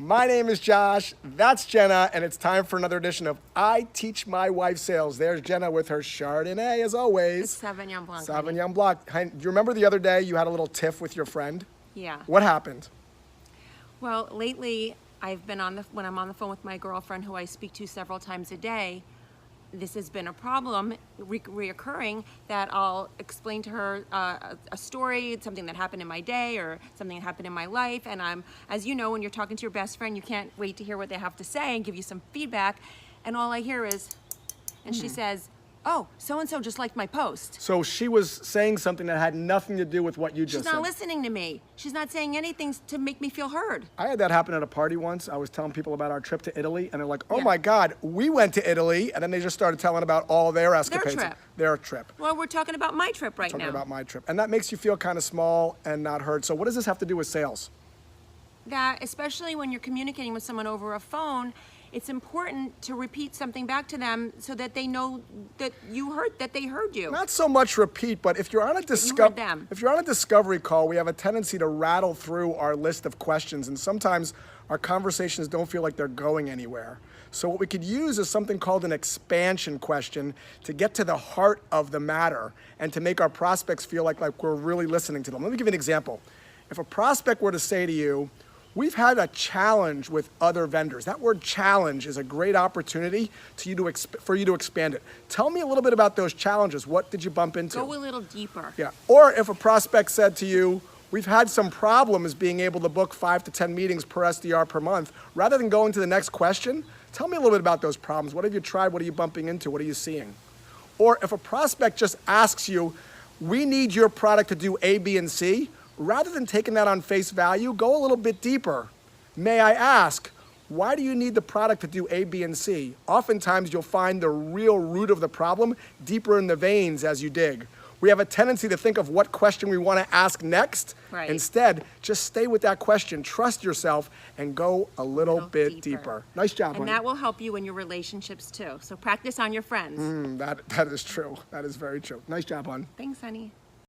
My name is Josh, that's Jenna, and it's time for another edition of I Teach My Wife Sales. There's Jenna with her Chardonnay, as always. It's Sauvignon Blanc. Sauvignon Blanc. Do you remember the other day you had a little tiff with your friend? Yeah. What happened? Well, lately, I've been when I'm on the phone with my girlfriend, who I speak to several times a day, this has been a problem reoccurring, that I'll explain to her a story, something that happened in my day or something that happened in my life. And as you know, when you're talking to your best friend, you can't wait to hear what they have to say and give you some feedback. And all I hear is, and she says, oh, so-and-so just liked my post. So she was saying something that had nothing to do with what you just said. She's not listening to me. She's not saying anything to make me feel heard. I had that happen at a party once. I was telling people about our trip to Italy, and they're like, oh Yeah. my God, we went to Italy, and then they just started telling about all their escapades. Their trip. Well, we're talking about my trip right now. Talking about my trip. And that makes you feel kind of small and not heard. So what does this have to do with sales? That, especially when you're communicating with someone over a phone, it's important to repeat something back to them so that they know that they heard you. Not so much repeat, but if you're on a discovery call, we have a tendency to rattle through our list of questions, and sometimes our conversations don't feel like they're going anywhere. So what we could use is something called an expansion question to get to the heart of the matter and to make our prospects feel like we're really listening to them. Let me give you an example. If a prospect were to say to you, we've had a challenge with other vendors. That word challenge is a great opportunity for you to expand it. Tell me a little bit about those challenges. What did you bump into? Go a little deeper. Yeah. Or if a prospect said to you, we've had some problems being able to book 5 to 10 meetings per SDR per month, rather than going to the next question, tell me a little bit about those problems. What have you tried? What are you bumping into? What are you seeing? Or if a prospect just asks you, we need your product to do A, B, and C, rather than taking that on face value, go a little bit deeper. May I ask, why do you need the product to do A, B, and C? Oftentimes you'll find the real root of the problem deeper in the veins as you dig. We have a tendency to think of what question we want to ask next. Right. Instead, just stay with that question, trust yourself, and go a little bit deeper. Nice job, And honey. that will help you in your relationships too. So practice on your friends. That is true. That is very true. Nice job, hon. Thanks, honey.